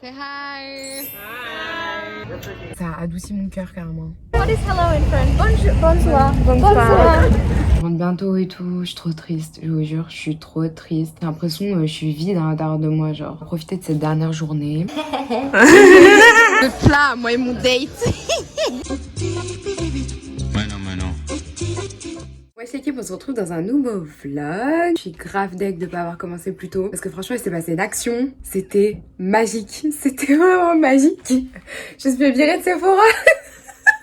Say hi. Hi. Ça a adouci mon cœur carrément. What is hello in French? Bonjour, bonsoir. Bonsoir. Je rentre bientôt et tout, je suis trop triste, je vous jure, je suis trop triste. J'ai l'impression je suis vide à l'intérieur de moi, genre. Profiter de cette dernière journée. Le plat, moi et mon date. Ouais, c'est l'équipe, on se retrouve dans un nouveau vlog. Je suis grave deg de pas avoir commencé plus tôt parce que franchement il s'est passé une action, c'était magique, c'était vraiment magique. Je suis virée de Sephora.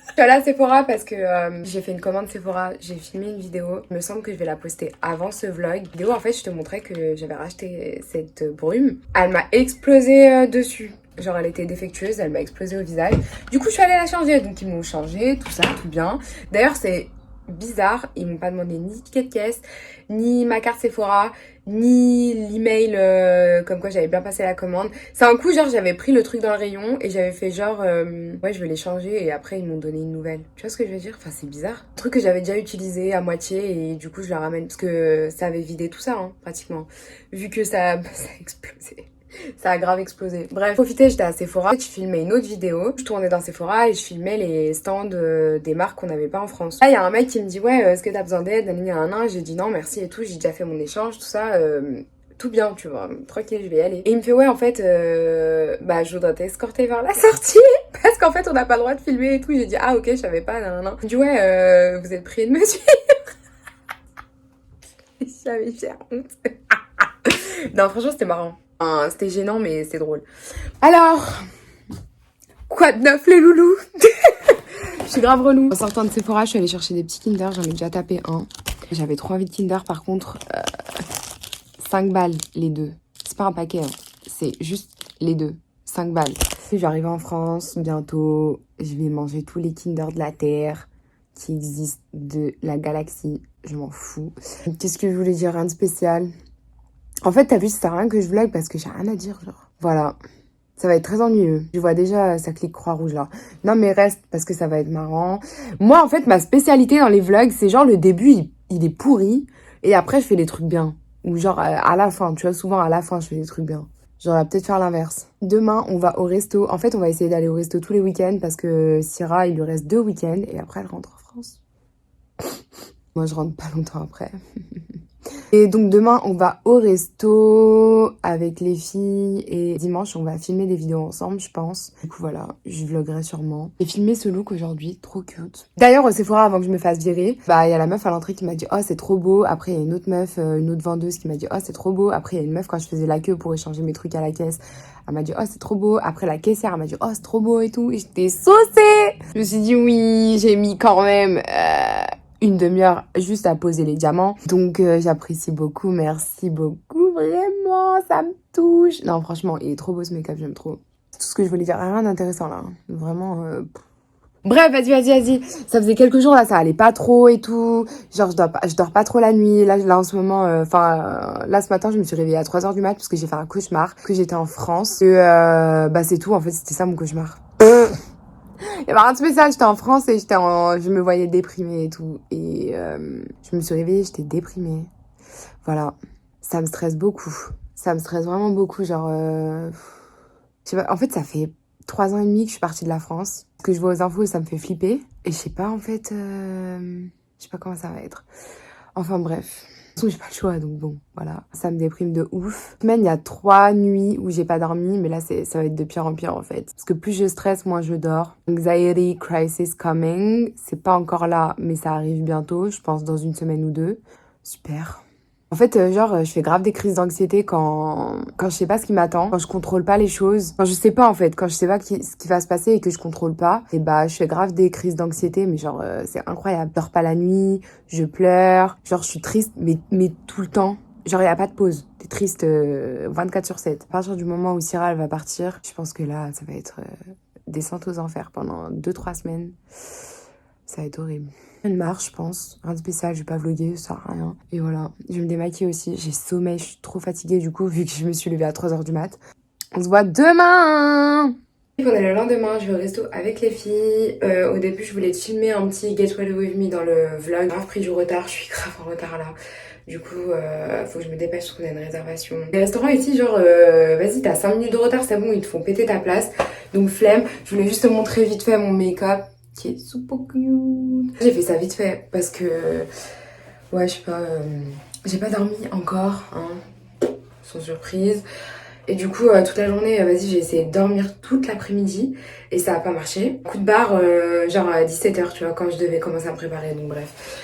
Je suis allée à Sephora parce que j'ai fait une commande Sephora, j'ai filmé une vidéo. Il me semble que je vais la poster avant ce vlog. Vidéo en fait je te montrais que j'avais racheté cette brume. Elle m'a explosé dessus. Genre elle était défectueuse, elle m'a explosé au visage. Du coup je suis allée la changer, donc ils m'ont changé, tout ça, tout bien. D'ailleurs c'est bizarre, ils m'ont pas demandé ni ticket de caisse, ni ma carte Sephora, ni l'email comme quoi j'avais bien passé la commande. C'est un coup genre j'avais pris le truc dans le rayon et j'avais fait genre ouais je vais les changer et après ils m'ont donné une nouvelle. Tu vois ce que je veux dire? Enfin c'est bizarre. Un truc que j'avais déjà utilisé à moitié et du coup je le ramène parce que ça avait vidé tout ça hein, pratiquement. Vu que ça a explosé. Ça a grave explosé. Bref, profitez, j'étais à Sephora. Je filmais une autre vidéo. Je tournais dans Sephora et je filmais les stands des marques qu'on n'avait pas en France. Là, il y a un mec qui me dit ouais, est-ce que t'as besoin d'aide? J'ai dit non, merci et tout. J'ai déjà fait mon échange, tout ça. Tout bien, tu vois. Tranquille, je vais y aller. Et il me fait ouais, en fait, je voudrais t'escorter vers la sortie parce qu'en fait, on n'a pas le droit de filmer et tout. J'ai dit ah ok, je savais pas. Non. Il me dit ouais, vous êtes prié de me suivre. J'avais honte. Non, franchement, c'était marrant. Enfin, c'était gênant, mais c'est drôle. Alors, quoi de neuf les loulous? Je suis grave relou. En sortant de Sephora, je suis allée chercher des petits Kinder. J'en ai déjà tapé un. J'avais trop envie de Kinder, par contre, 5 balles les deux. C'est pas un paquet, hein. C'est juste les deux. 5 balles. Je vais arriver en France bientôt. Je vais manger tous les Kinder de la Terre qui existent de la galaxie. Je m'en fous. Qu'est-ce que je voulais dire? Rien de spécial. En fait, t'as vu, ça sert à rien que je vlog parce que j'ai rien à dire, genre. Voilà. Ça va être très ennuyeux. Je vois déjà ça clique croix-rouge, là. Non, mais reste, parce que ça va être marrant. Moi, en fait, ma spécialité dans les vlogs, c'est genre le début, il est pourri. Et après, je fais des trucs bien. Ou genre, à la fin, tu vois, souvent, à la fin, je fais des trucs bien. Genre, on va peut-être faire l'inverse. Demain, on va au resto. En fait, on va essayer d'aller au resto tous les week-ends parce que Syrah, il lui reste 2 week-ends. Et après, elle rentre en France. Moi, je rentre pas longtemps après. Et donc demain, on va au resto avec les filles et dimanche, on va filmer des vidéos ensemble, je pense. Du coup, voilà, je vloguerai sûrement. J'ai filmé ce look aujourd'hui, trop cute. D'ailleurs, au Sephora, avant que je me fasse virer, il y a la meuf à l'entrée qui m'a dit « Oh, c'est trop beau ». Après, il y a une autre meuf, une autre vendeuse qui m'a dit « Oh, c'est trop beau ». Après, il y a une meuf, quand je faisais la queue pour échanger mes trucs à la caisse, elle m'a dit « Oh, c'est trop beau ». Après, la caissière, elle m'a dit « Oh, c'est trop beau » et tout. Et j'étais saucée. Je me suis dit « Oui, j'ai mis quand même... une demi-heure juste à poser les diamants. Donc j'apprécie beaucoup, merci beaucoup, vraiment, ça me touche. Non, franchement, il est trop beau ce make-up, j'aime trop. C'est tout ce que je voulais dire, rien d'intéressant là. Vraiment... Bref, vas-y. Ça faisait quelques jours là, ça allait pas trop et tout. Genre, je dors pas trop la nuit. Là en ce moment, là ce matin, je me suis réveillée à 3h du mat parce que j'ai fait un cauchemar. Parce que j'étais en France. Et c'est tout, en fait, c'était ça mon cauchemar. Il y avait rien de spécial, j'étais en France et je me voyais déprimée et tout. Et je me suis réveillée, j'étais déprimée. Voilà, ça me stresse beaucoup. Ça me stresse vraiment beaucoup, genre... je sais pas, en fait, ça fait 3 ans et demi que je suis partie de la France. Ce que je vois aux infos, ça me fait flipper. Et je sais pas, en fait... je sais pas comment ça va être. Enfin, bref. De toute façon, j'ai pas le choix, donc bon, voilà. Ça me déprime de ouf. Semaine, il y a 3 nuits où j'ai pas dormi, mais là, ça va être de pire en pire, en fait. Parce que plus je stresse, moins je dors. Anxiety crisis coming. C'est pas encore là, mais ça arrive bientôt, je pense dans 1 semaine ou 2. Super. En fait, je fais grave des crises d'anxiété quand je sais pas ce qui m'attend, quand je contrôle pas les choses, quand je sais pas en fait, quand je sais pas ce qui va se passer et que je contrôle pas, et je fais grave des crises d'anxiété, mais genre c'est incroyable. Je dors pas la nuit, je pleure, genre je suis triste, mais tout le temps. Genre y a pas de pause, t'es triste 24/7. À partir du moment où Syrah elle va partir, je pense que là ça va être descente aux enfers pendant 2-3 semaines. Ça va être horrible. Une marche, je pense. Rien de spécial, je vais pas vlogger, ça sert à rien. Et voilà. Je vais me démaquiller aussi. J'ai sommeil, je suis trop fatiguée du coup, vu que je me suis levée à 3h du mat. On se voit demain! On est le lendemain, je vais au resto avec les filles. Au début, je voulais te filmer un petit Get Ready With Me dans le vlog. J'ai grave pris du retard, je suis grave en retard là. Du coup, faut que je me dépêche parce qu'on a une réservation. Les restaurants ici, genre, vas-y, t'as 5 minutes de retard, c'est bon, ils te font péter ta place. Donc, flemme. Je voulais juste te montrer vite fait mon make-up qui est super cute. J'ai fait ça vite fait parce que, ouais, je sais pas, j'ai pas dormi encore, hein, sans surprise. Et du coup, toute la journée, vas-y, j'ai essayé de dormir toute l'après-midi et ça a pas marché. Coup de barre, genre à 17h, tu vois, quand je devais commencer à me préparer, donc bref.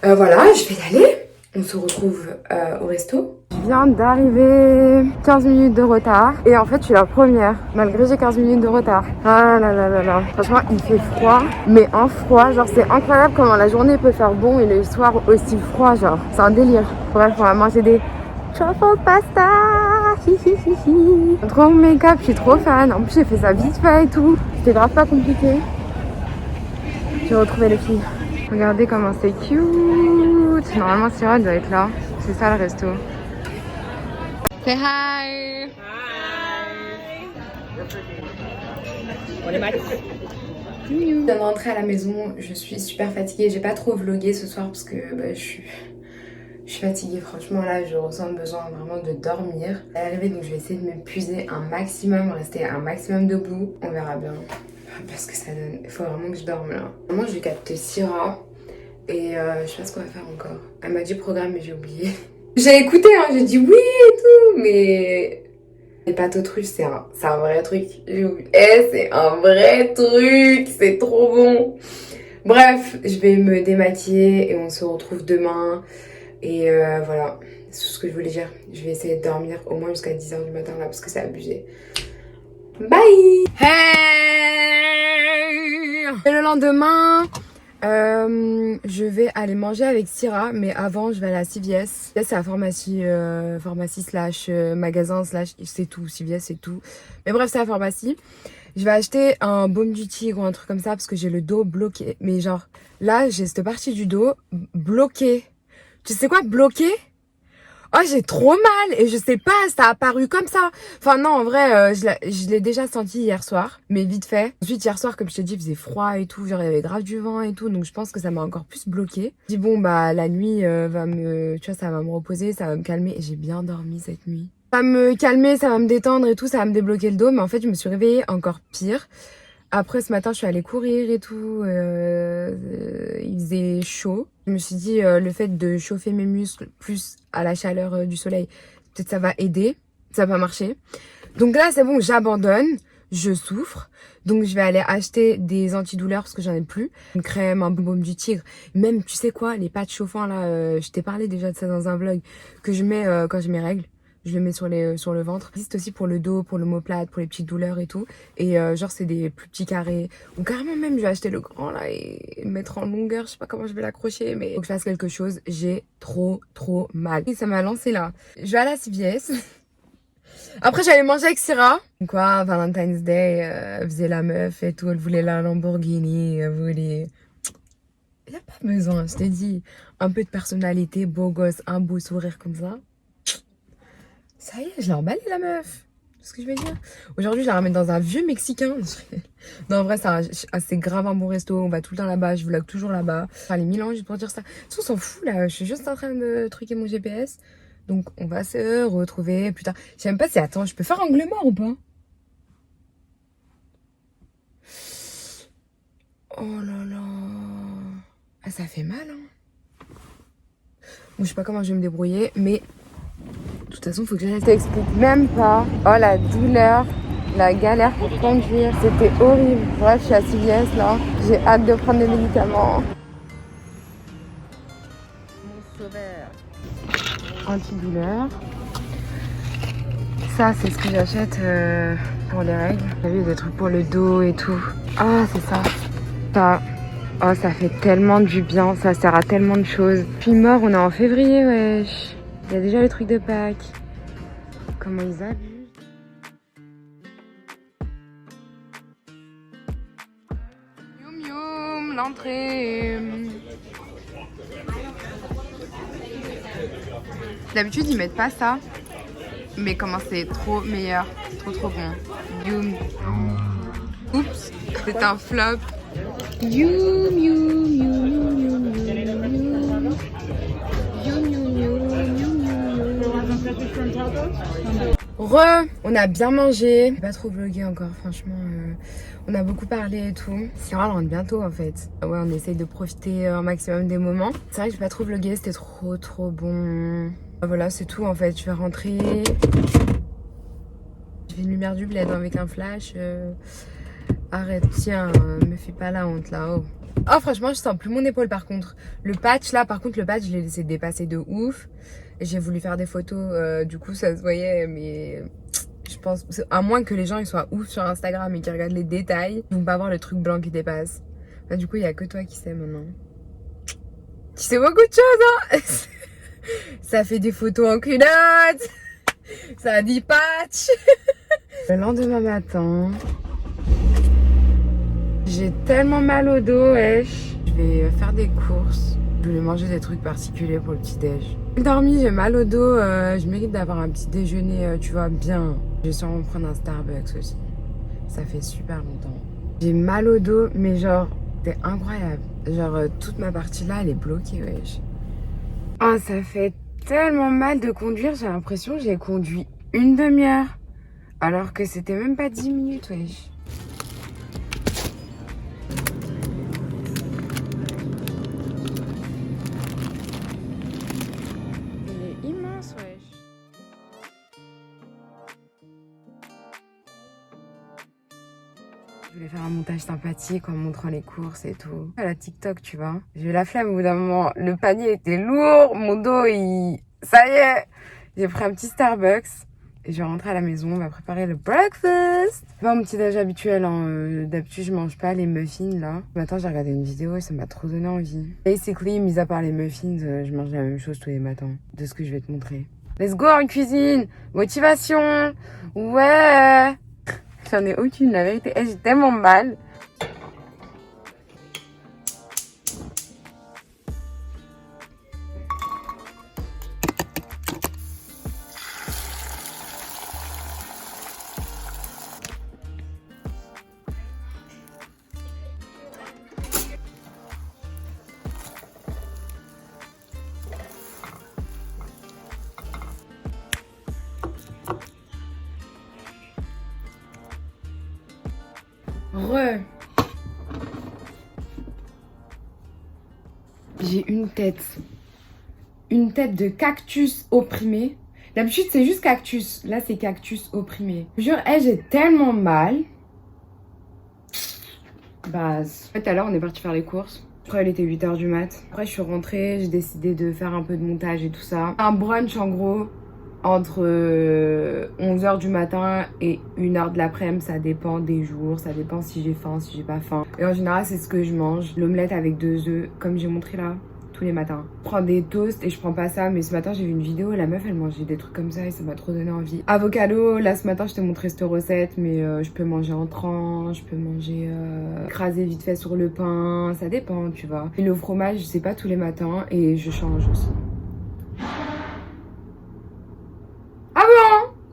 Voilà, je vais y aller. On se retrouve au resto. Je viens d'arriver, 15 minutes de retard. Et en fait, je suis la première, malgré j'ai 15 minutes de retard. Ah là là là là. Franchement, il fait froid, mais un froid. Genre, c'est incroyable comment la journée peut faire bon et le soir aussi froid, genre. C'est un délire. Bref, on va manger des truffle pasta. Trop mon make-up, je suis trop fan. En plus, j'ai fait ça vite fait et tout. C'était grave pas compliqué. J'ai retrouvé les filles. Regardez comment c'est cute. Normalement, Syrah doit être là. C'est ça le resto. Say hi. On est mal. Je viens de rentrer à la maison. Je suis super fatiguée. J'ai pas trop vlogué ce soir parce que je suis fatiguée. Franchement, là, je ressens le besoin vraiment de dormir. À l'arrivée, donc je vais essayer de m'épuiser un maximum, rester un maximum debout. On verra bien. Parce que ça donne. Il faut vraiment que je dorme là. Moi, je vais capter Syrah. Et je sais pas ce qu'on va faire encore. Elle m'a dit programme, mais j'ai oublié. J'ai écouté, hein, j'ai dit oui et tout, mais les pâtes autruches, c'est un vrai truc. C'est un vrai truc, c'est trop bon. Bref, je vais me démaquiller et on se retrouve demain. Et voilà, c'est tout ce que je voulais dire. Je vais essayer de dormir au moins jusqu'à 10h du matin là, parce que c'est abusé. Bye. Hey. Et le lendemain... je vais aller manger avec Syrah, mais avant je vais aller à CVS. Là c'est la pharmacie, slash magasin slash c'est tout, CVS c'est tout. Mais bref c'est la pharmacie. Je vais acheter un baume du tigre ou un truc comme ça parce que j'ai le dos bloqué. Mais genre là j'ai cette partie du dos bloquée. Tu sais quoi bloqué? Oh j'ai trop mal et je sais pas, ça a apparu comme ça. Enfin non en vrai je l'ai déjà senti hier soir, mais vite fait. Ensuite hier soir comme je te dis il faisait froid et tout, genre il y avait grave du vent et tout, donc je pense que ça m'a encore plus bloqué. Je dis bon bah la nuit tu vois ça va me reposer, ça va me calmer et j'ai bien dormi cette nuit. Ça va me calmer, ça va me détendre et tout, ça va me débloquer le dos, mais en fait je me suis réveillée encore pire. Après ce matin je suis allée courir et tout, il faisait chaud. Je me suis dit le fait de chauffer mes muscles plus à la chaleur du soleil, peut-être ça va aider, ça va marcher. Donc là c'est bon, j'abandonne, je souffre. Donc je vais aller acheter des antidouleurs parce que j'en ai plus. Une crème, un baume du tigre, même tu sais quoi, les pâtes chauffants là, je t'ai parlé déjà de ça dans un vlog que je mets quand j'ai mes règles. Je le mets sur le ventre. Ça existe aussi pour le dos, pour l'omoplate, pour les petites douleurs et tout. Et genre c'est des plus petits carrés. Ou carrément même je vais acheter le grand là et le mettre en longueur. Je sais pas comment je vais l'accrocher mais faut que je fasse quelque chose. J'ai trop mal. Et ça m'a lancé là. Je vais à la CVS. Après j'allais manger avec Syrah. Quoi, Valentine's Day, elle faisait la meuf et tout. Elle voulait la Lamborghini, elle voulait... Y a pas besoin, je t'ai dit. Un peu de personnalité, beau gosse, un beau sourire comme ça. Ça y est, je l'ai emballé la meuf. C'est ce que je vais dire. Aujourd'hui, je la ramène dans un vieux mexicain. Non, en vrai, c'est grave un bon resto. On va tout le temps là-bas. Je vlog toujours là-bas. Enfin, les 1000 ans, juste pour dire ça. De toute façon, on s'en fout là. Je suis juste en train de truquer mon GPS. Donc, on va se retrouver plus tard. Je sais même pas si, attends, je peux faire angle mort ou pas? Oh là là. Ah, ça fait mal, hein. Bon, je sais pas comment je vais me débrouiller, mais... De toute façon, faut que je t'explique même pas. Oh la douleur, la galère pour conduire, c'était horrible. Bref, je suis à CVS là. J'ai hâte de prendre des médicaments. Mon sauveur. Antidouleur. Ça, c'est ce que j'achète pour les règles. Vous avez des trucs pour le dos et tout. Ah, c'est ça. Ça. Oh, ça fait tellement du bien. Ça sert à tellement de choses. Puis mort, on est en février, wesh. Il y a déjà le truc de Pâques. Comment ils abusent. Youm youm, l'entrée. D'habitude ils mettent pas ça. Mais comment c'est trop meilleur. Trop bon. Youm. Oups, c'est un flop. On a bien mangé. J'ai pas trop vlogué encore, franchement. On a beaucoup parlé et tout. Sierra rentre bientôt en fait. Ouais, on essaye de profiter un maximum des moments. C'est vrai que j'ai pas trop vlogué, c'était trop bon. Voilà, c'est tout en fait. Je vais rentrer. Je fais une lumière du bled avec un flash. Arrête, tiens, me fais pas la honte là. Oh. Oh, franchement, je sens plus mon épaule par contre. Le patch là, par contre, le patch, je l'ai laissé dépasser de ouf. Et j'ai voulu faire des photos, du coup, ça se voyait, mais je pense, à moins que les gens ils soient ouf sur Instagram et qu'ils regardent les détails, ils vont pas voir le truc blanc qui dépasse. Bah, du coup, il y a que toi qui sais maintenant. Tu sais beaucoup de choses, hein. Ça fait des photos en culotte. Ça dit patch. Le lendemain matin, j'ai tellement mal au dos, wesh. Je vais faire des courses. Je voulais manger des trucs particuliers pour le petit-déj. J'ai dormi, j'ai mal au dos. Je mérite d'avoir un petit déjeuner, tu vois, bien. Je vais sûrement prendre un Starbucks aussi. Ça fait super longtemps. J'ai mal au dos, mais genre, c'est incroyable. Genre, toute ma partie là, elle est bloquée, wesh. Oh, ça fait tellement mal de conduire. J'ai l'impression que j'ai conduit une demi-heure. Alors que c'était même pas 10 minutes, wesh. Il est immense, wesh. Je voulais faire un montage sympathique en montrant les courses et tout. À la TikTok, tu vois. J'ai eu la flemme au bout d'un moment. Le panier était lourd. Mon dos, ça y est. J'ai pris un petit Starbucks. Et je vais rentrer à la maison. On va préparer le breakfast. C'est pas mon petit déj habituel. Hein. D'habitude, je mange pas les muffins, là. Ce matin, j'ai regardé une vidéo et ça m'a trop donné envie. Basically, mis à part les muffins, je mange la même chose tous les matins. De ce que je vais te montrer. Let's go en cuisine. Motivation. Ouais. J'en ai aucune, la vérité. J'ai tellement mal. J'ai une tête. Une tête de cactus opprimé. D'habitude, c'est juste cactus. Là, c'est cactus opprimé. Je jure, j'ai tellement mal. Bah, en fait, à l'heure, on est parti faire les courses. Je crois qu'il était 8h du mat. Après, je suis rentrée. J'ai décidé de faire un peu de montage et tout ça. Un brunch, en gros. Entre 11h du matin et 1h de l'après-midi, ça dépend des jours, ça dépend si j'ai faim, si j'ai pas faim. Et en général, c'est ce que je mange. L'omelette avec 2 œufs, comme j'ai montré là, tous les matins. Je prends des toasts et je prends pas ça, mais ce matin, j'ai vu une vidéo, la meuf, elle mangeait des trucs comme ça et ça m'a trop donné envie. Avocado, là, ce matin, je t'ai montré cette recette, mais je peux manger en tranches, je peux manger écrasé vite fait sur le pain, ça dépend, tu vois. Et le fromage, c'est pas tous les matins et je change aussi.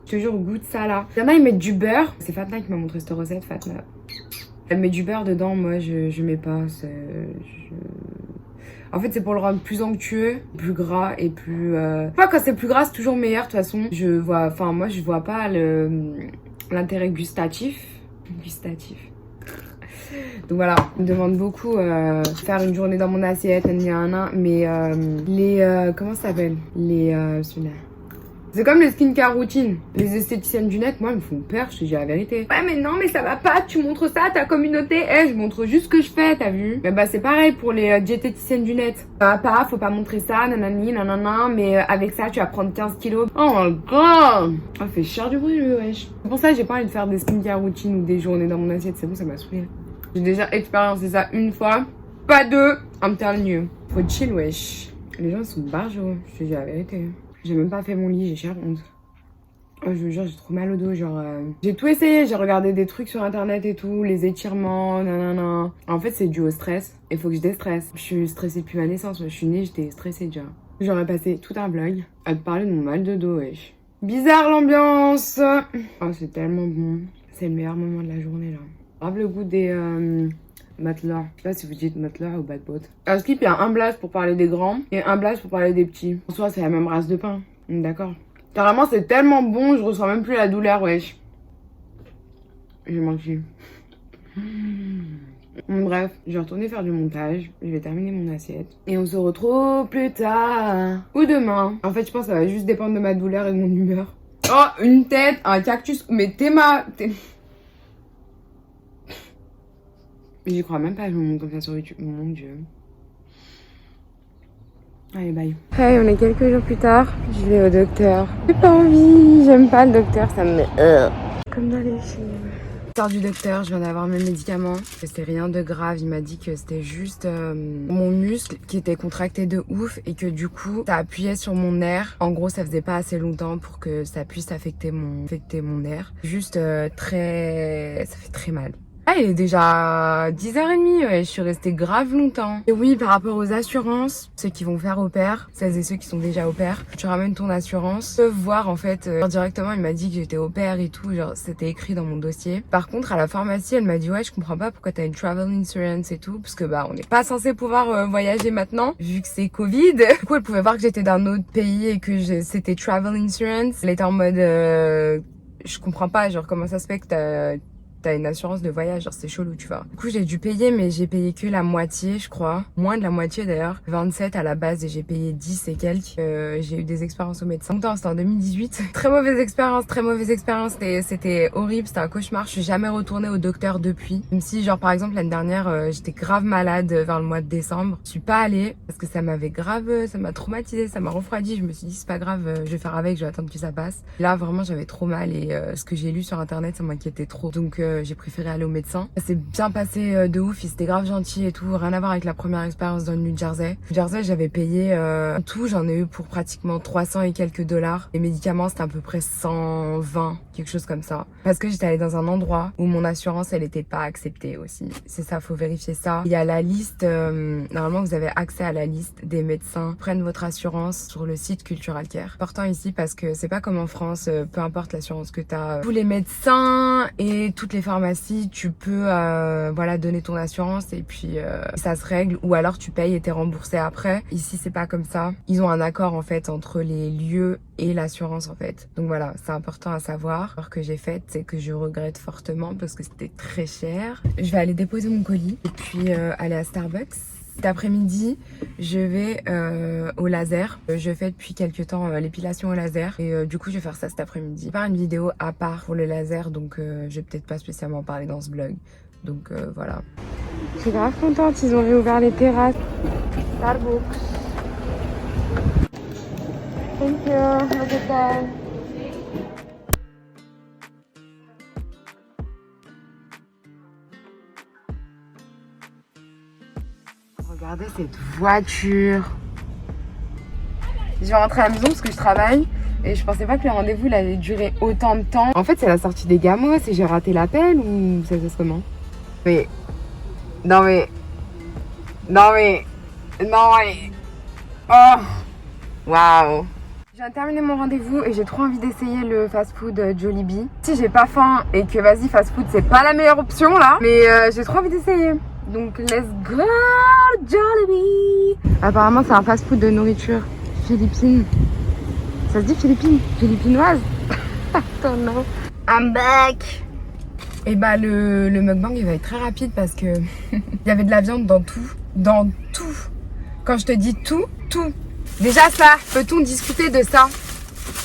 Je te jure, goûte ça là. Il y en a, ils mettent du beurre. C'est Fatma qui m'a montré cette recette, Fatma. Elle met du beurre dedans, moi je mets pas. En fait, c'est pour le rendre plus onctueux, plus gras et plus... Enfin, quand c'est plus gras, c'est toujours meilleur de toute façon. Moi, je vois pas l'intérêt gustatif. Donc voilà, on me demande beaucoup faire une journée dans mon assiette, mais comment ça s'appelle celui-là. C'est comme les skincare routines. Les esthéticiennes du net, moi, elles me font peur, je te dis la vérité. Ouais, mais non, mais ça va pas, tu montres ça à ta communauté. Je montre juste ce que je fais, t'as vu? Mais bah, c'est pareil pour les diététiciennes du net. Ça va pas, faut pas montrer ça, nanani, nanana, mais avec ça, tu vas prendre 15 kilos. Oh my god! Ça fait cher du bruit, wesh. C'est pour ça que j'ai pas envie de faire des skincare routines ou des journées dans mon assiette, c'est bon, ça m'a saoulé. J'ai déjà expérimenté ça une fois, pas deux. I'm telling you. Faut chill, wesh. Les gens sont barjots, je te dis la vérité. J'ai même pas fait mon lit, j'ai cher honte. Oh, je vous jure, j'ai trop mal au dos, genre... J'ai tout essayé, j'ai regardé des trucs sur internet et tout, les étirements, nanana. En fait, c'est dû au stress, il faut que je déstresse. Je suis stressée depuis ma naissance, je suis née, j'étais stressée déjà. J'aurais passé tout un vlog à te parler de mon mal de dos, wesh. Bizarre l'ambiance. Oh, c'est tellement bon. C'est le meilleur moment de la journée, là. Grave le goût des matelas. Je sais pas si vous dites matelas ou bad boat. À Skip, il y a un blast pour parler des grands et un blast pour parler des petits. En soi, c'est la même race de pain. D'accord. Carrément, c'est tellement bon, je ressens même plus la douleur, wesh. J'ai mangé. Bref, je vais retourner faire du montage. Je vais terminer mon assiette. Et on se retrouve plus tard. Ou demain. En fait, je pense que ça va juste dépendre de ma douleur et de mon humeur. Oh, une tête, un cactus. Mais j'y crois même pas, je me montre comme ça sur YouTube. Mon Dieu. Allez, bye. Hey, on est quelques jours plus tard. Je vais au docteur. J'ai pas envie. J'aime pas le docteur, ça me met... Comme dans les films. Je sors du docteur, je viens d'avoir mes médicaments. C'était rien de grave, il m'a dit que c'était juste mon muscle qui était contracté de ouf et que du coup ça appuyait sur mon nerf. En gros, ça faisait pas assez longtemps pour que ça puisse affecter mon nerf. Juste ça fait très mal. Ah, il est déjà 10h30, ouais, je suis restée grave longtemps. Et oui, par rapport aux assurances, ceux qui vont faire au pair, celles et ceux qui sont déjà au pair, tu ramènes ton assurance, peuvent voir en fait, directement il m'a dit que j'étais au pair et tout, genre c'était écrit dans mon dossier. Par contre, à la pharmacie, elle m'a dit ouais, je comprends pas pourquoi t'as une travel insurance et tout, parce que bah on n'est pas censé pouvoir voyager maintenant, vu que c'est Covid. Du coup, elle pouvait voir que j'étais d'un autre pays et que c'était travel insurance. Elle était en mode, je comprends pas, genre comment ça se fait que t'as une assurance de voyage, genre c'est chelou, tu vois. Du coup, j'ai dû payer, mais j'ai payé que la moitié, je crois. Moins de la moitié d'ailleurs. 27 à la base et j'ai payé 10 et quelques. J'ai eu des expériences au médecin. Longtemps, c'était en 2018. Très mauvaise expérience. C'était horrible, c'était un cauchemar. Je suis jamais retournée au docteur depuis. Même si, genre, par exemple, l'année dernière, j'étais grave malade vers le mois de décembre. Je suis pas allée parce que ça m'avait grave, ça m'a traumatisée, ça m'a refroidi. Je me suis dit, c'est pas grave, je vais faire avec, je vais attendre que ça passe. Là, vraiment, j'avais trop mal et ce que j'ai lu sur internet, ça m'inquiétait trop. Donc, j'ai préféré aller au médecin. Ça s'est bien passé de ouf, il était grave gentil et tout, rien à voir avec la première expérience dans le New Jersey. New Jersey, j'avais payé en tout, j'en ai eu pour pratiquement 300 et quelques dollars. Les médicaments, c'était à peu près 120, quelque chose comme ça. Parce que j'étais allée dans un endroit où mon assurance, elle était pas acceptée aussi. C'est ça, faut vérifier ça. Il y a la liste, normalement vous avez accès à la liste des médecins qui prennent votre assurance sur le site Cultural Care. Important ici parce que c'est pas comme en France, peu importe l'assurance que t'as, tous les médecins et toutes les pharmacies, tu peux voilà, donner ton assurance et puis ça se règle, ou alors tu payes et t'es remboursé après. Ici c'est pas comme ça, ils ont un accord en fait entre les lieux et l'assurance en fait. Donc voilà, c'est important à savoir. Alors que j'ai fait, c'est que je regrette fortement parce que c'était très cher. Je vais aller déposer mon colis et puis aller à Starbucks. Cet après-midi, je vais au laser. Je fais depuis quelques temps l'épilation au laser et du coup je vais faire ça cet après-midi. Je vais faire une vidéo à part pour le laser, donc je vais peut-être pas spécialement parler dans ce vlog. Donc voilà. Je suis grave contente, ils ont réouvert les terrasses. Starbucks. Thank you, have a good day. Regardez cette voiture. Je vais rentrer à la maison parce que je travaille et je pensais pas que le rendez-vous il allait durer autant de temps. En fait, c'est la sortie des Gamos et j'ai raté l'appel ou ça se passe comment? Mais non mais oh waouh. Je viens de terminer mon rendez-vous et j'ai trop envie d'essayer le fast-food Jollibee. Si j'ai pas faim et que vas-y fast-food c'est pas la meilleure option là, mais j'ai trop envie d'essayer. Donc let's go Jollibee. Apparemment c'est un fast-food de nourriture philippine. Ça se dit philippine? Philippinoise? Attends non. I'm back. Et bah le mukbang il va être très rapide parce que il y avait de la viande dans tout. Dans tout. Quand je te dis tout, tout. Déjà ça, peut-on discuter de ça?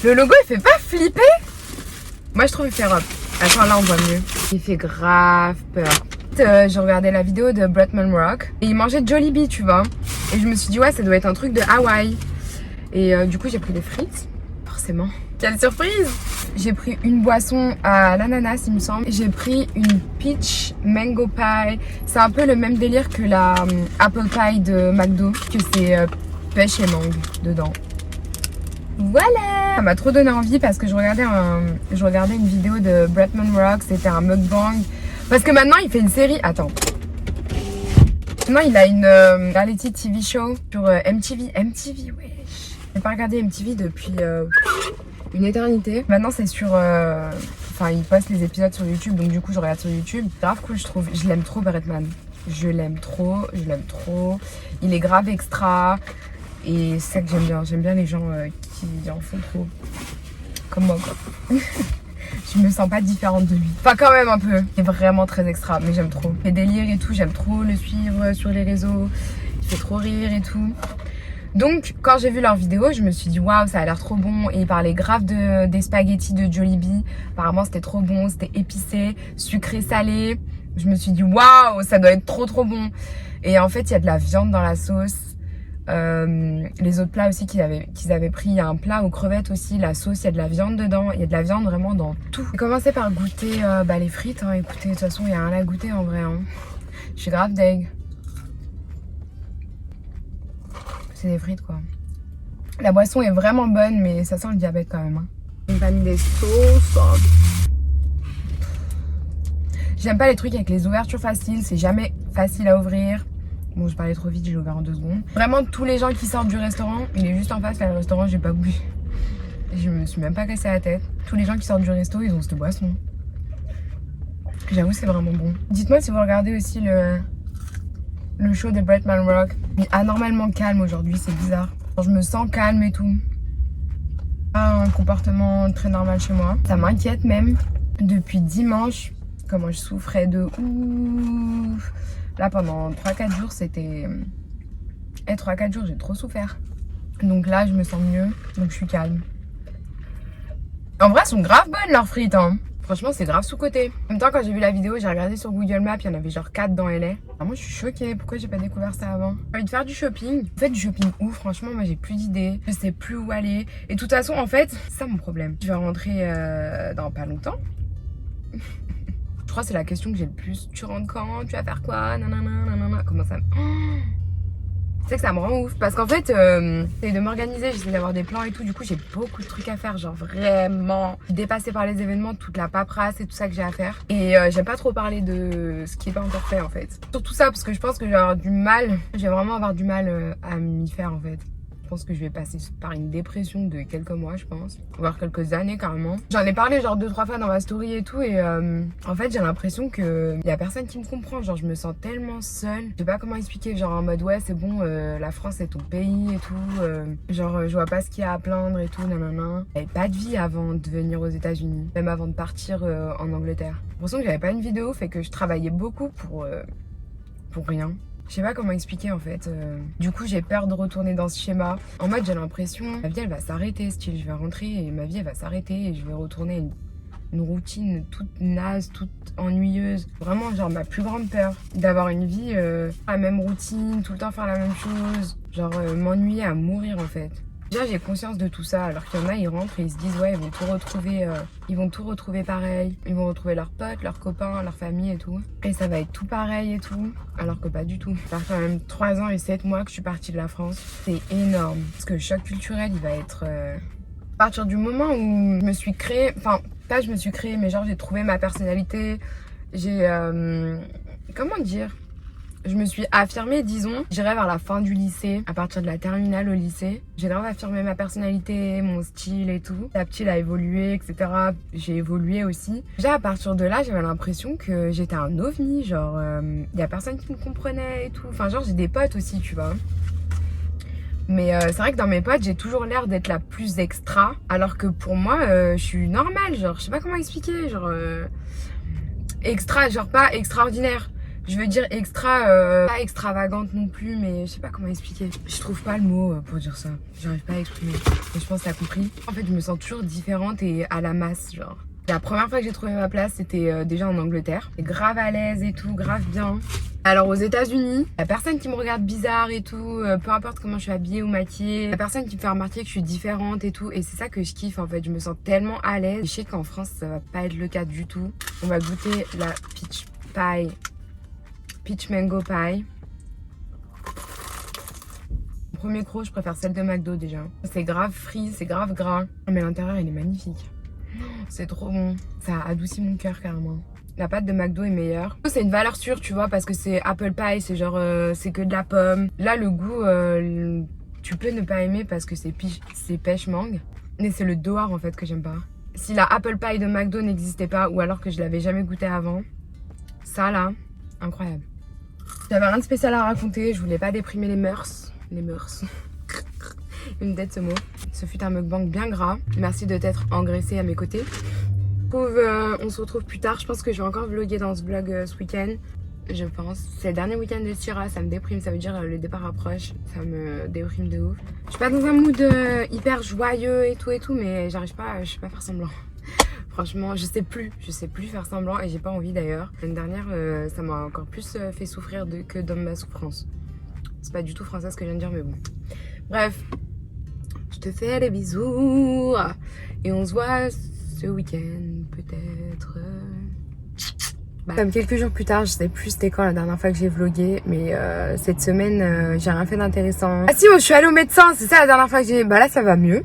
Le logo il fait pas flipper? Moi je trouve il fait rock. Attends là on voit mieux. Il fait grave peur. J'ai regardé la vidéo de Bretman Rock et il mangeait Jollibee tu vois. Et je me suis dit ouais ça doit être un truc de Hawaï. Et du coup j'ai pris des frites, forcément. Quelle surprise! J'ai pris une boisson à l'ananas il me semble. J'ai pris une peach mango pie. C'est un peu le même délire que la apple pie de McDo. Que c'est pêche et mangue dedans. Voilà! Ça m'a trop donné envie parce que je regardais une vidéo de Bretman Rock. C'était un mukbang. Parce que maintenant il fait une série. Attends. Maintenant il a une reality TV show sur MTV. MTV, wesh. J'ai pas regardé MTV depuis une éternité. Maintenant c'est sur Enfin, il poste les épisodes sur YouTube, donc du coup, je regarde sur YouTube. Grave cool, je trouve. Je l'aime trop, Birdman. Je l'aime trop. Il est grave extra. Et c'est ça que j'aime bien. J'aime bien les gens qui en font trop. Comme moi, quoi. Je me sens pas différente de lui. Enfin, quand même un peu. Il est vraiment très extra, mais j'aime trop. Il fait délire et tout. J'aime trop le suivre sur les réseaux. Il fait trop rire et tout. Donc, quand j'ai vu leur vidéo, je me suis dit waouh, ça a l'air trop bon. Et ils parlaient grave des spaghettis de Jollibee. Apparemment, c'était trop bon. C'était épicé, sucré, salé. Je me suis dit waouh, ça doit être trop bon. Et en fait, il y a de la viande dans la sauce. Les autres plats aussi qu'ils avaient pris, il y a un plat aux crevettes aussi, la sauce, il y a de la viande dedans, il y a de la viande vraiment dans tout. J'ai commencé par goûter les frites, hein. Écoutez, de toute façon il y a rien à goûter en vrai, hein. Je suis grave deg. C'est des frites quoi. La boisson est vraiment bonne, mais ça sent le diabète quand même, hein. J'ai pas mis des sauces. J'aime pas les trucs avec les ouvertures faciles, c'est jamais facile à ouvrir. Bon, je parlais trop vite, j'ai ouvert en 2 secondes. Vraiment, tous les gens qui sortent du restaurant, il est juste en face, là, le restaurant, j'ai pas bougé. Je me suis même pas cassé la tête. Tous les gens qui sortent du resto, ils ont cette boisson. J'avoue, c'est vraiment bon. Dites-moi si vous regardez aussi le show de Bretman Rock. Il est anormalement calme aujourd'hui, c'est bizarre. Je me sens calme et tout. Pas un comportement très normal chez moi. Ça m'inquiète même. Depuis dimanche, comment je souffrais de ouf. Là, pendant 3-4 jours, c'était... 3-4 jours, j'ai trop souffert. Donc là, je me sens mieux. Donc je suis calme. En vrai, elles sont grave bonnes, leurs frites, hein. Franchement, c'est grave sous-côté. En même temps, quand j'ai vu la vidéo, j'ai regardé sur Google Maps, il y en avait genre 4 dans LA. Alors moi, je suis choquée. Pourquoi j'ai pas découvert ça avant? J'ai envie de faire du shopping. En fait, du shopping où? Franchement, moi, j'ai plus d'idées. Je sais plus où aller. Et de toute façon, en fait, c'est ça mon problème. Je vais rentrer dans pas longtemps. Je crois que c'est la question que j'ai le plus. Tu rentres quand? Tu vas faire quoi? Nanana. Comment ça me... Tu sais que ça me rend ouf. Parce qu'en fait, j'essaie de m'organiser, j'essaie d'avoir des plans et tout. Du coup, j'ai beaucoup de trucs à faire. Genre vraiment dépassée par les événements, toute la paperasse et tout ça que j'ai à faire. Et j'aime pas trop parler de ce qui est pas encore fait en fait. Surtout ça, parce que je pense que je vais avoir du mal. Je vais vraiment avoir du mal à m'y faire en fait. Je pense que je vais passer par une dépression de quelques mois, je pense. Voire quelques années, carrément. J'en ai parlé genre 2-3 fois dans ma story et tout. Et en fait, j'ai l'impression qu'il y a personne qui me comprend. Genre, je me sens tellement seule. Je sais pas comment expliquer. Genre en mode, ouais, c'est bon, la France est ton pays et tout. Genre, je vois pas ce qu'il y a à plaindre et tout, nanana. J'avais pas de vie avant de venir aux États-Unis. Même avant de partir en Angleterre. J'ai l'impression que j'avais pas une vidéo, fait que je travaillais beaucoup pour rien. Je sais pas comment expliquer en fait. Du coup, j'ai peur de retourner dans ce schéma. En mode, j'ai l'impression, ma vie elle va s'arrêter, style, je vais rentrer et ma vie elle va s'arrêter et je vais retourner à une routine toute naze, toute ennuyeuse. Vraiment, genre, ma plus grande peur, d'avoir une vie, la même routine, tout le temps faire la même chose. Genre, m'ennuyer à mourir en fait. Déjà, j'ai conscience de tout ça, alors qu'il y en a, ils rentrent et ils se disent, ouais, ils vont tout retrouver pareil. Ils vont retrouver leurs potes, leurs copains, leur famille et tout. Et ça va être tout pareil et tout, alors que pas du tout. Ça fait quand même 3 ans et 7 mois que je suis partie de la France. C'est énorme. Parce que le choc culturel, il va être... À partir du moment où je me suis créée... Enfin, pas je me suis créée, mais genre, j'ai trouvé ma personnalité. J'ai... comment dire ? Je me suis affirmée, disons, j'irai vers la fin du lycée, à partir de la terminale au lycée. J'ai grave affirmé ma personnalité, mon style et tout. Petit à petit, il a évolué, etc. J'ai évolué aussi. Déjà, à partir de là, j'avais l'impression que j'étais un ovni. Genre, y a personne qui me comprenait et tout. Enfin, genre, j'ai des potes aussi, tu vois. Mais c'est vrai que dans mes potes, j'ai toujours l'air d'être la plus extra. Alors que pour moi, je suis normale. Genre, je sais pas comment expliquer. Genre, extra, genre pas extraordinaire. Je veux dire pas extravagante non plus, mais je sais pas comment expliquer. Je trouve pas le mot pour dire ça. J'arrive pas à exprimer. Mais je pense que t'as compris. En fait, je me sens toujours différente et à la masse, genre. La première fois que j'ai trouvé ma place, c'était déjà en Angleterre. J'étais grave à l'aise et tout, grave bien. Alors aux États-Unis, la personne qui me regarde bizarre et tout, peu importe comment je suis habillée ou maquillée, la personne qui me fait remarquer que je suis différente et tout, et c'est ça que je kiffe en fait. Je me sens tellement à l'aise. Je sais qu'en France, ça va pas être le cas du tout. On va goûter la peach mango pie. Premier croc, je préfère celle de McDo déjà. C'est grave frit, c'est grave gras. Mais l'intérieur, il est magnifique. C'est trop bon. Ça adoucit mon cœur carrément. La pâte de McDo est meilleure. C'est une valeur sûre, tu vois, parce que c'est apple pie, c'est genre, c'est que de la pomme. Là, le goût, tu peux ne pas aimer parce que c'est pêche mangue. Mais c'est le dehors en fait que j'aime pas. si la apple pie de McDo n'existait pas ou alors que je l'avais jamais goûté avant. Ça là, incroyable. J'avais rien de spécial à raconter, je voulais pas déprimer les mœurs. Les mœurs. Une tête ce mot. Ce fut un mukbang bien gras. Merci de t'être engraissé à mes côtés. On se retrouve plus tard. Je pense que je vais encore vlogger dans ce vlog ce week-end. Je pense. C'est le dernier week-end de Syrah, ça me déprime. Ça veut dire le départ approche. Ça me déprime de ouf. Je suis pas dans un mood hyper joyeux et tout, mais j'arrive pas, je sais pas faire semblant. Franchement, je sais plus faire semblant et j'ai pas envie d'ailleurs. L'année dernière, ça m'a encore plus fait souffrir que dans ma souffrance. C'est pas du tout français ce que je viens de dire, mais bon. Bref, je te fais des bisous et on se voit ce week-end peut-être. Comme quelques jours plus tard, je sais plus c'était quand la dernière fois que j'ai vlogué, mais cette semaine, j'ai rien fait d'intéressant. Ah si, je suis allée au médecin, c'est ça la dernière fois que j'ai... Bah là, ça va mieux.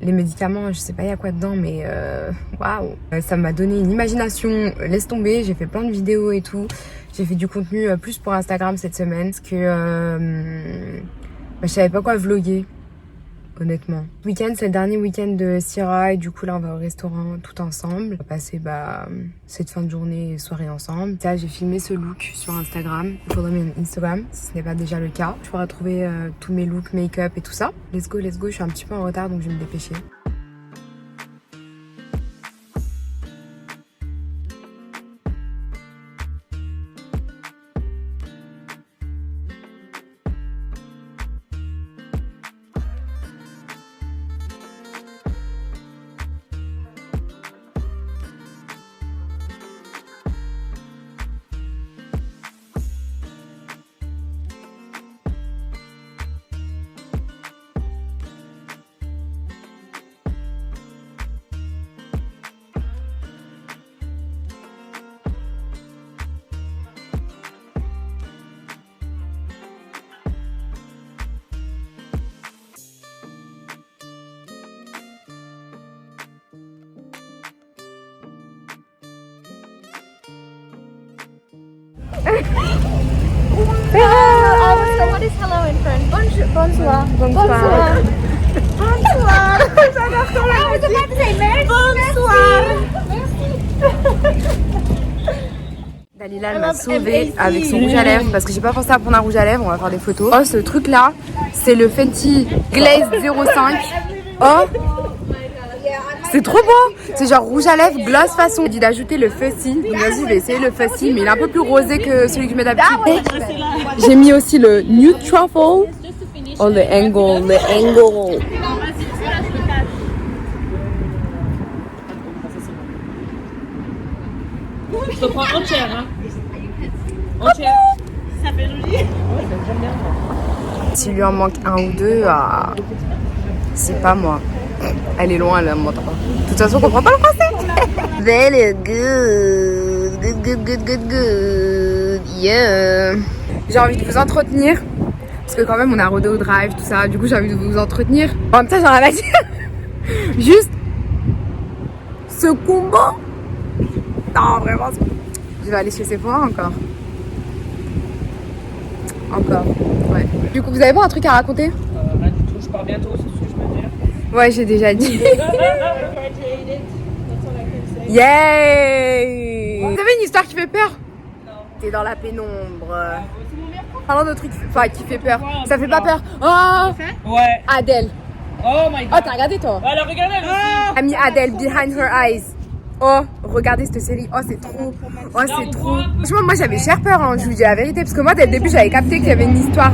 Les médicaments, je sais pas il y a quoi dedans, mais waouh, ça m'a donné une imagination, laisse tomber, j'ai fait plein de vidéos et tout. J'ai fait du contenu plus pour Instagram cette semaine, parce que je savais pas quoi vlogger, honnêtement. Ce week-end, c'est le dernier week-end de Syrah, et du coup là on va au restaurant tout ensemble. On va passer cette fin de journée et soirée ensemble. Là j'ai filmé ce look sur Instagram, follow me on Instagram si ce n'est pas déjà le cas. Je pourrai trouver tous mes looks, make-up et tout ça. Let's go, je suis un petit peu en retard donc je vais me dépêcher. So what is hello in French? Bonjour. Bonsoir. Bonsoir. Bonsoir. I was about to say merci. Bonsoir. Dalila elle m'a sauvée avec son rouge à lèvres parce que j'ai pas pensé à prendre un rouge à lèvres, on va faire des photos. Oh ce truc là, c'est le Fenty Glaze 05. Oh c'est trop beau. C'est genre rouge à lèvres gloss façon. J'ai dit d'ajouter le Fussy. Donc vas-y je vais essayer le Fussy mais il est un peu plus rosé que celui que je mets d'habitude. J'ai mis aussi le Nude Truffle. Oh le angle. Je te prends entière, hein. Entière. Ça fait joli. Ouais, j'aime bien. S'il lui en manque un ou deux, c'est pas moi. Elle est loin, elle m'entend pas. De toute façon, on comprend pas le français. Very good. Yeah. J'ai envie de vous entretenir. Parce que quand même, on a rodé au drive, tout ça. Du coup, j'ai envie de vous entretenir. En même temps, j'en ai rien à dire. Juste ce combo. Non, vraiment. Je vais aller chez Sephora encore. Ouais. Du coup, vous avez pas un truc à raconter? Rien du tout, je pars bientôt, c'est ce que je peux dire. Ouais, j'ai déjà dit. Yay! Vous avez une histoire qui fait peur? Non. T'es dans la pénombre. Parlons de trucs qui fait peur. Ça fait pas peur. Oh! Ouais. Adèle. Oh my god. Oh, t'as regardé toi? Alors regardez elle aussi. J'ai mis Adèle, Behind Her Eyes. Oh, regardez cette série. Oh, c'est trop. Oh, c'est trop. Franchement, moi j'avais cher peur, hein, je vous dis la vérité. Parce que moi, dès le début, j'avais capté qu'il y avait une histoire.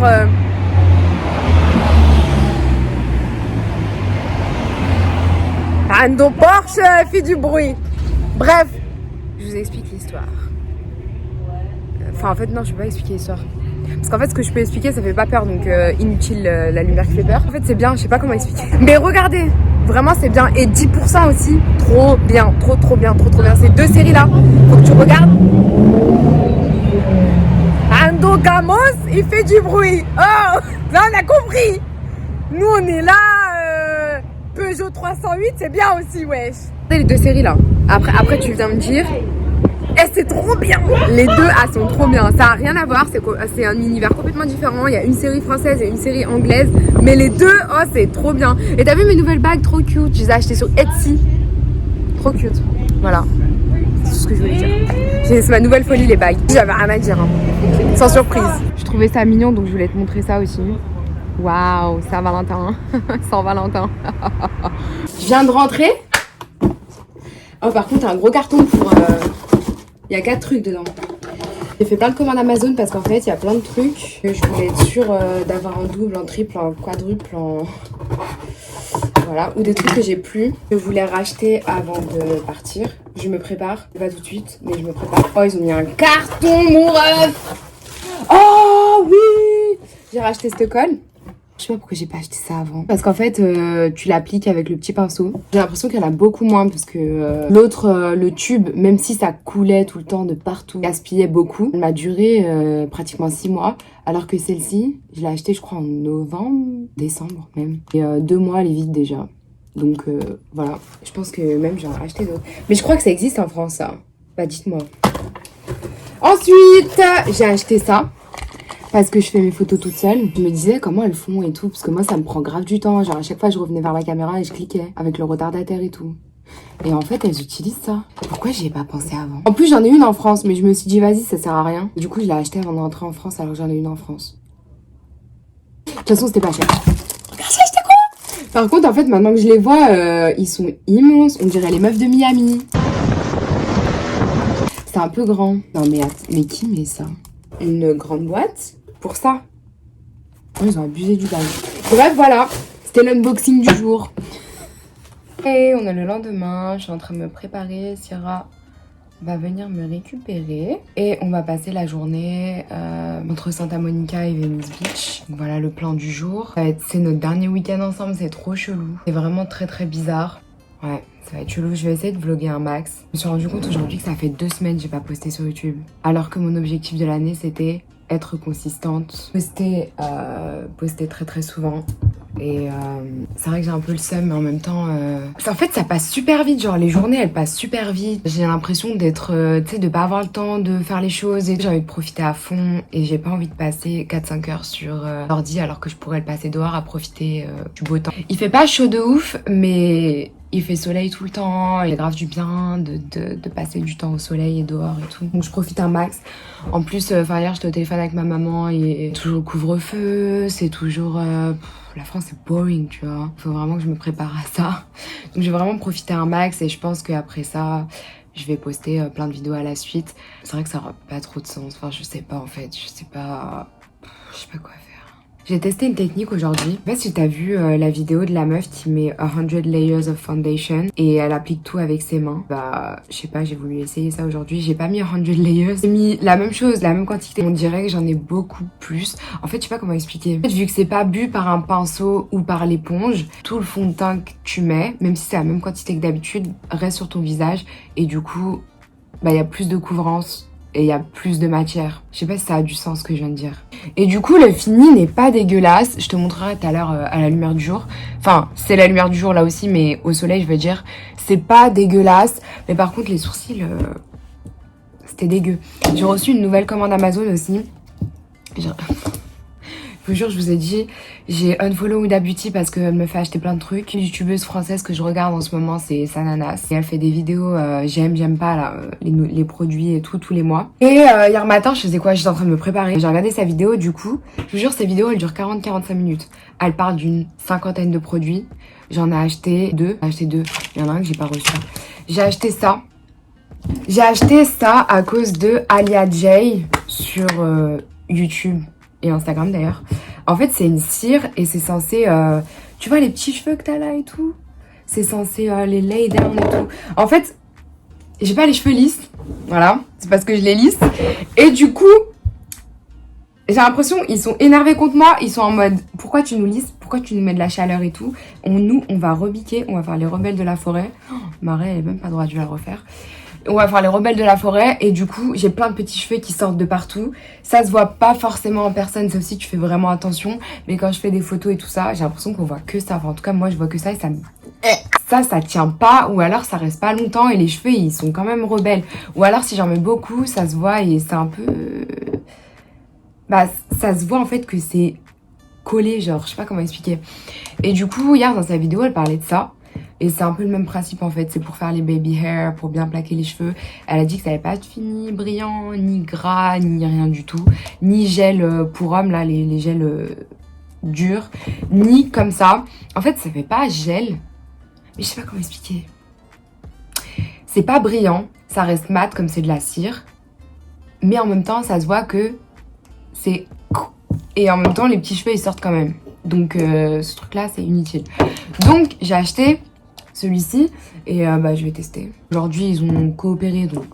Ando Porsche fait du bruit. Bref, je vous explique l'histoire. Enfin, en fait, non, je peux pas expliquer l'histoire. Parce qu'en fait, ce que je peux expliquer, ça fait pas peur. Donc, inutile la lumière qui fait peur. En fait, c'est bien, je sais pas comment expliquer. Mais regardez, vraiment, c'est bien. Et 10% aussi, trop bien. Trop bien. Ces deux séries-là, faut que tu regardes. Ando Gamos, il fait du bruit. Oh, là, on a compris. Nous, on est là. Peugeot 308, c'est bien aussi, wesh. Les deux séries là. Après tu viens me dire. C'est trop bien. Les deux, sont trop bien. Ça a rien à voir. C'est un univers complètement différent. Il y a une série française et une série anglaise. Mais les deux, c'est trop bien. Et t'as vu mes nouvelles bagues trop cute? Je les ai achetées sur Etsy. Trop cute. Voilà. C'est tout ce que je voulais dire. C'est ma nouvelle folie, les bagues. J'avais rien à dire. Hein. Sans surprise. Je trouvais ça mignon, donc je voulais te montrer ça aussi. Waouh, Saint-Valentin. Saint-Valentin. Je viens de rentrer. Oh, par contre, un gros carton pour... Il y a 4 trucs dedans. J'ai fait plein de commandes Amazon parce qu'en fait, il y a plein de trucs que je voulais être sûre d'avoir en double, en triple, en quadruple, en... Voilà, ou des trucs que j'ai plus. Je voulais racheter avant de partir. Je me prépare, pas tout de suite, mais je me prépare. Oh, ils ont mis un carton, mon ref. Oh, oui. J'ai racheté ce col. Je sais pas pourquoi j'ai pas acheté ça avant. Parce qu'en fait, tu l'appliques avec le petit pinceau. J'ai l'impression qu'elle a beaucoup moins parce que l'autre, le tube, même si ça coulait tout le temps de partout, gaspillait beaucoup. Elle m'a duré pratiquement 6 mois. Alors que celle-ci, je l'ai achetée je crois en novembre, décembre même. Et 2 mois, elle est vide déjà. Donc voilà. Je pense que même j'en ai acheté d'autres. Mais je crois que ça existe en France, ça. Bah dites-moi. Ensuite, j'ai acheté ça. Parce que je fais mes photos toute seule. Je me disais comment elles font et tout. Parce que moi, ça me prend grave du temps. Genre, à chaque fois, je revenais vers la caméra et je cliquais. Avec le retardataire et tout. Et en fait, elles utilisent ça. Pourquoi j'y ai pas pensé avant? En plus, j'en ai une en France. Mais je me suis dit, vas-y, ça sert à rien. Du coup, je l'ai achetée avant d'entrer en France. Alors que j'en ai une en France. De toute façon, c'était pas cher. Regarde, j'ai acheté quoi? Par contre, en fait, maintenant que je les vois, ils sont immenses. On dirait les meufs de Miami. C'est un peu grand. Non, mais qui met ça? Une grande boîte? Pour ça. Oh, ils ont abusé du bail. Bref, voilà. C'était l'unboxing du jour. Et on est le lendemain. Je suis en train de me préparer. Sierra va venir me récupérer. Et on va passer la journée entre Santa Monica et Venice Beach. Donc, voilà le plan du jour. C'est notre dernier week-end ensemble. C'est trop chelou. C'est vraiment très très bizarre. Ouais, ça va être chelou. Je vais essayer de vlogger un max. Je me suis rendu compte aujourd'hui que ça fait 2 semaines que j'ai pas posté sur YouTube. Alors que mon objectif de l'année, c'était être consistante, poster très très souvent. Et c'est vrai que j'ai un peu le seum, mais en même temps en fait ça passe super vite, genre les journées elles passent super vite. J'ai l'impression d'être tu sais, de pas avoir le temps de faire les choses et j'ai envie de profiter à fond et j'ai pas envie de passer 4-5 heures sur l'ordi alors que je pourrais le passer dehors à profiter du beau temps. Il fait pas chaud de ouf, mais il fait soleil tout le temps, il est grave du bien de passer du temps au soleil et dehors et tout. Donc je profite un max. En plus, hier j'étais au téléphone avec ma maman et toujours le couvre-feu, c'est toujours... la France c'est boring, tu vois. Faut vraiment que je me prépare à ça. Donc je vais vraiment profiter un max et je pense qu'après ça, je vais poster plein de vidéos à la suite. C'est vrai que ça aura pas trop de sens. Enfin, je sais pas en fait, je sais pas quoi faire. J'ai testé une technique aujourd'hui. Je sais pas si t'as vu la vidéo de la meuf qui met 100 layers of foundation et elle applique tout avec ses mains. Bah, je sais pas, j'ai voulu essayer ça aujourd'hui. J'ai pas mis 100 layers. J'ai mis la même chose, la même quantité. On dirait que j'en ai beaucoup plus. En fait, je sais pas comment expliquer. En fait, vu que c'est pas bu par un pinceau ou par l'éponge, tout le fond de teint que tu mets, même si c'est la même quantité que d'habitude, reste sur ton visage. Et du coup, bah, y a plus de couvrance. Et il y a plus de matière. Je sais pas si ça a du sens ce que je viens de dire. Et du coup, le fini n'est pas dégueulasse. Je te montrerai tout à l'heure à la lumière du jour. Enfin, c'est la lumière du jour là aussi, mais au soleil, je veux dire. C'est pas dégueulasse. Mais par contre, les sourcils, c'était dégueu. J'ai reçu une nouvelle commande Amazon aussi. Je vous jure, je vous ai dit, j'ai unfollow Huda Beauty parce qu'elle me fait acheter plein de trucs. Une youtubeuse française que je regarde en ce moment, c'est Sananas. Et elle fait des vidéos j'aime pas là, les produits et tout, tous les mois. Et hier matin, je faisais quoi? J'étais en train de me préparer. J'ai regardé sa vidéo, du coup, je vous jure, ces vidéos, elles durent 40-45 minutes. Elle parle d'une 50aine de produits. J'en ai acheté 2. Il y en a un que j'ai pas reçu. J'ai acheté ça. J'ai acheté ça à cause de Alia J sur YouTube. Et Instagram d'ailleurs. En fait, c'est une cire et c'est censé... tu vois les petits cheveux que t'as là et tout? C'est censé les lay down et tout. En fait, j'ai pas les cheveux lisses. Voilà. C'est parce que je les lisse. Et du coup, j'ai l'impression ils sont énervés contre moi. Ils sont en mode, pourquoi tu nous lisses? Pourquoi tu nous mets de la chaleur et tout? On va rebiquer. On va faire les rebelles de la forêt. Oh, Marais, elle est même pas droit de la refaire. On va faire les rebelles de la forêt et du coup j'ai plein de petits cheveux qui sortent de partout. Ça se voit pas forcément en personne sauf si tu fais vraiment attention. Mais quand je fais des photos et tout ça, j'ai l'impression qu'on voit que ça. Enfin en tout cas moi je vois que ça et ça tient pas. Ou alors ça reste pas longtemps et les cheveux ils sont quand même rebelles. Ou alors si j'en mets beaucoup ça se voit et c'est un peu... Bah ça se voit en fait que c'est collé genre, je sais pas comment expliquer. Et du coup hier dans sa vidéo elle parlait de ça. Et c'est un peu le même principe en fait, c'est pour faire les baby hair, pour bien plaquer les cheveux. Elle a dit que ça n'allait pas être fini, brillant, ni gras, ni rien du tout. Ni gel pour hommes, là, les gels durs, ni comme ça. En fait, ça fait pas gel, mais je sais pas comment expliquer. C'est pas brillant, ça reste mat comme c'est de la cire. Mais en même temps, ça se voit que c'est... Et en même temps, les petits cheveux, ils sortent quand même. Donc, ce truc-là, c'est inutile. Donc, j'ai acheté celui-ci et je vais tester. Aujourd'hui, ils ont coopéré, donc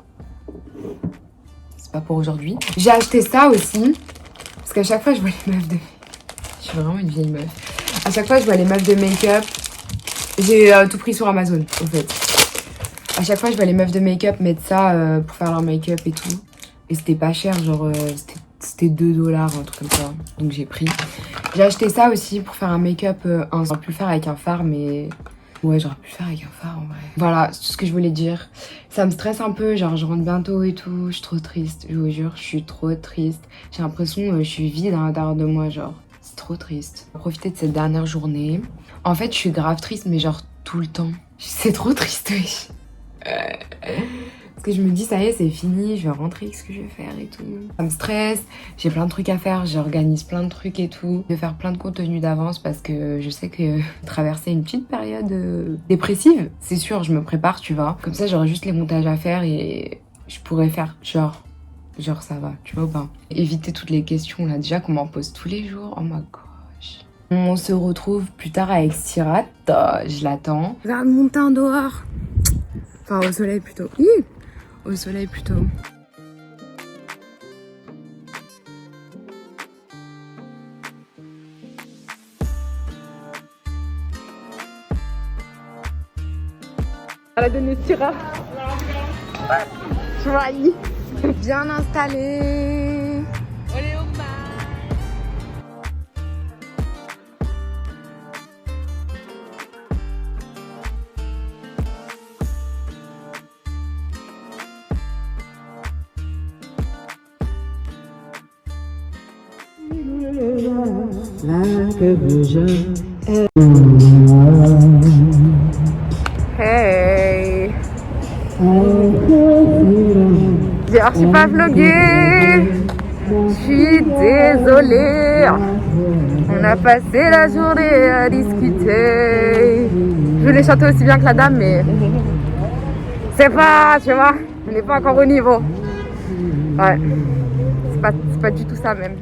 c'est pas pour aujourd'hui. J'ai acheté ça aussi, parce qu'à chaque fois, je vois les meufs de... Je suis vraiment une vieille meuf. À chaque fois, je vois les meufs de make-up. J'ai tout pris sur Amazon, en fait. À chaque fois, je vois les meufs de make-up mettre ça pour faire leur make-up et tout. Et c'était pas cher, genre c'était 2$, un truc comme ça. Donc j'ai pris. J'ai acheté ça aussi pour faire un make-up. J'aurais pu le faire avec un fard, mais... Ouais, j'aurais pu le faire avec un phare en vrai. Voilà, c'est tout ce que je voulais dire. Ça me stresse un peu, genre je rentre bientôt et tout. Je suis trop triste, je vous jure, je suis trop triste. J'ai l'impression que je suis vide à l'intérieur de moi, genre. C'est trop triste. Profiter de cette dernière journée. En fait, je suis grave triste, mais genre tout le temps. C'est trop triste, oui. Parce que je me dis, ça y est, c'est fini, je vais rentrer, qu'est-ce que je vais faire et tout. Ça me stresse, j'ai plein de trucs à faire, j'organise plein de trucs et tout. Je vais faire plein de contenu d'avance parce que je sais que traverser une petite période dépressive, c'est sûr, je me prépare, tu vois. Comme ça, j'aurai juste les montages à faire et je pourrais faire genre ça va, tu vois ou pas. Éviter toutes les questions là, déjà qu'on m'en pose tous les jours, oh my gosh. On se retrouve plus tard avec Sirat, je l'attends. Regarde mon teint dehors. Enfin, au soleil plutôt. Au soleil plutôt. Elle a donné Syrah. Joyeux. Bien installé. Olé au bar. Hey. J'ai archi pas vlogué. Je suis désolée. On a passé la journée à discuter. Je voulais chanter aussi bien que la dame, mais c'est pas, tu vois, on n'est pas encore au niveau. Ouais, c'est pas du tout ça même.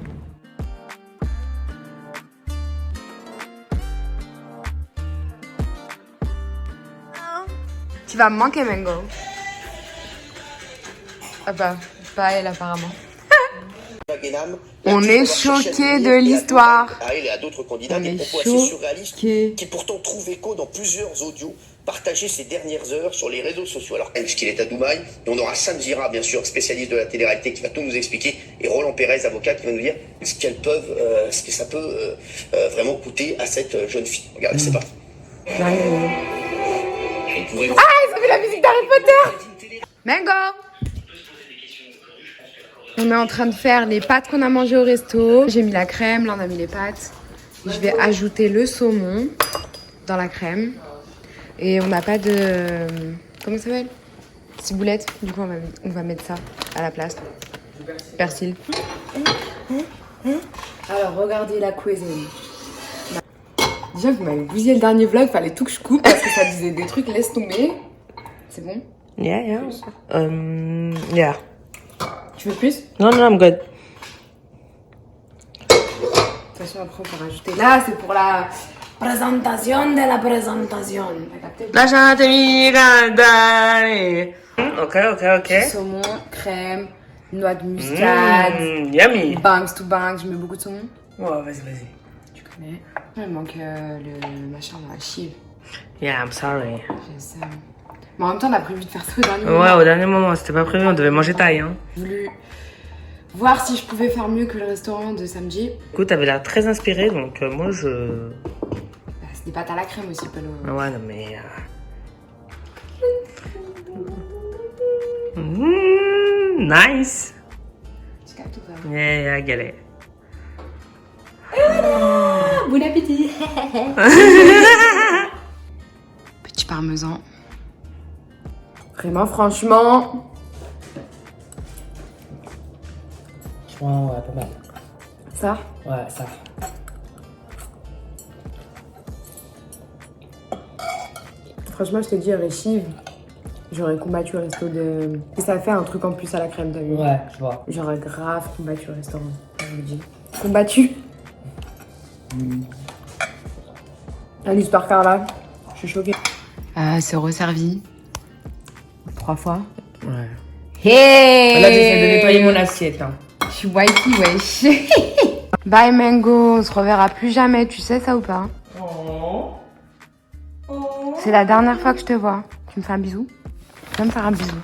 Tu vas me manquer, Mango. Ah bah, pas elle apparemment. On est choqués de l'histoire. Et à d'autres candidats, On des est propos assez surréalistes choqués. qui pourtant trouvent écho dans plusieurs audios partagés ces dernières heures sur les réseaux sociaux. Alors, puisqu'il est à Dubaï, et on aura Sam Zira, bien sûr, spécialiste de la télé-réalité, qui va tout nous expliquer, et Roland Pérez, avocat, qui va nous dire ce que ça peut vraiment coûter à cette jeune fille. Regardez, c'est parti. Ah, ils ont mis la musique d'Harry Potter. Mango. On est en train de faire les pâtes qu'on a mangées au resto. J'ai mis la crème, là on a mis les pâtes. Je vais ajouter le saumon dans la crème. Et on n'a pas de... Comment ça s'appelle? Ciboulette. Du coup on va mettre ça à la place. Persil. Alors regardez la cuisine. Déjà vous m'avez bousillé le dernier vlog, fallait tout que je coupe parce que ça disait des trucs, laisse tomber. C'est bon? Yeah. Yeah. Tu veux plus? No, I'm good. De toute façon après on peut rajouter. Là c'est pour la présentation de la présentation. La chante mi Ok. Saumon, crème, noix de muscade, Yummy. bangs to bangs, je mets beaucoup de saumon. Ouais, vas-y. Tu connais. Il me manque le machin là, la chive. Yeah, I'm sorry. J'ai ça. Mais en même temps on a prévu de faire ça au dernier moment. Ouais, au dernier moment, c'était pas prévu, on devait manger taille, hein. J'ai voulu voir si je pouvais faire mieux que le restaurant de samedi. Écoute, t'avais l'air très inspirée, donc moi je... Bah, c'est des pâtes à la crème aussi, Pelo. Ouais, non mais... Nice. Tu captes ou pas? Yeah, I get it. Bon appétit. Petit fromage parmesan. Vraiment, franchement. Franchement, ouais, pas mal. Ça? Ouais, ça. Franchement, je te dis, Réchive, j'aurais combattu au resto de... Et ça fait un truc en plus à la crème, t'as vu? Ouais, je vois. J'aurais grave combattu au restaurant, je vous le dis. Combattu? L'histoire Carla, je suis choquée. C'est resservi. 3 fois. Ouais. Hey! Là, j'essaie de nettoyer mon assiette. Hein. Je suis wifey, wesh. Bye Mango, on se reverra plus jamais, tu sais ça ou pas? Oh. C'est la dernière fois que je te vois. Tu me fais un bisou? Tu veux me faire un bisou?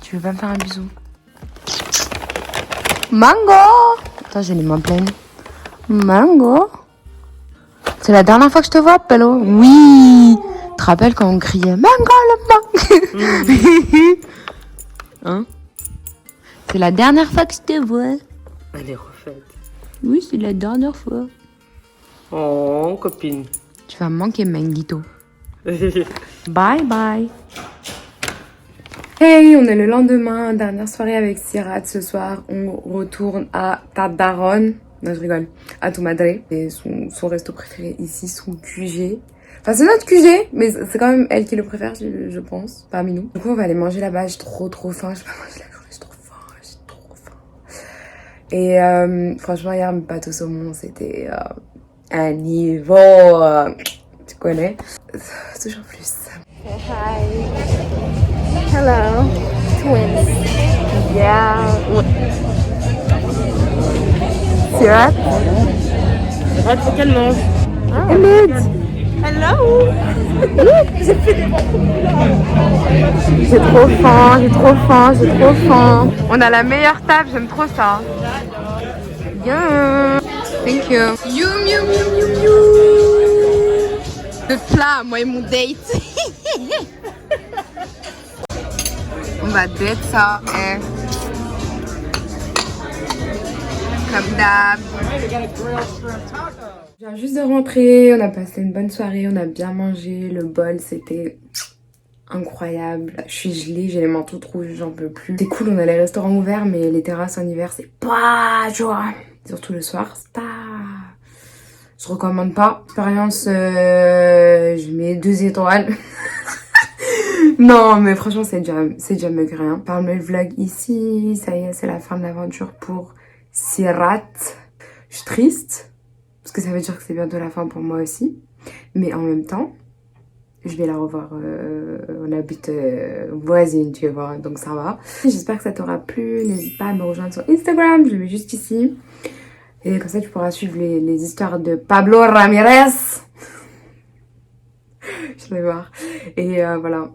Tu veux pas me faire un bisou? Mango! Attends, j'ai les mains pleines. Mango? C'est la dernière fois que je te vois, Pello? Oui! Tu te rappelles quand on criait Mango le mango? Hein? C'est la dernière fois que je te vois. Elle est refaite. Oui, c'est la dernière fois. Oh, copine. Tu vas me manquer, Manguito. Bye bye. Hey, on est le lendemain, dernière soirée avec Sirat. Ce soir, on retourne à Tadaron. Non, je rigole. À Tu Madre. Et son resto préféré ici, son QG. Enfin, c'est notre QG, mais c'est quand même elle qui le préfère, je pense, parmi nous. Du coup, on va aller manger là-bas. J'ai trop faim. Je peux pas manger la journée, j'ai trop faim. Et franchement, hier, mes pâtes au saumon, c'était un niveau... tu connais. Toujours plus. Hi. Hello. Twins. Yeah. Sirat? Ah, faut qu'elle mange. Hello. J'ai trop faim. On a la meilleure table, j'aime trop ça. Yeah. Thank you. You. Le plat, moi et mon date. On va date ça. Comme d'hab. Je viens juste de rentrer, on a passé une bonne soirée, on a bien mangé, le bol c'était incroyable. Je suis gelée, j'ai les mains toutes rouges, j'en peux plus. C'est cool, on a les restaurants ouverts, mais les terrasses en hiver c'est pas joie. Surtout le soir, c'est pas... Je recommande pas. Expérience, je mets 2 étoiles. Non, mais franchement, c'est déjà mieux que rien. Parle le vlog ici. Ça y est, c'est la fin de l'aventure pour Sirat. Je suis triste. Parce que ça veut dire que c'est bientôt la fin pour moi aussi. Mais en même temps, je vais la revoir. On habite voisine, tu vois. Donc ça va. J'espère que ça t'aura plu. N'hésite pas à me rejoindre sur Instagram. Je le mets juste ici. Et comme ça, tu pourras suivre les histoires de Pablo Ramirez. Je vais voir. Et voilà.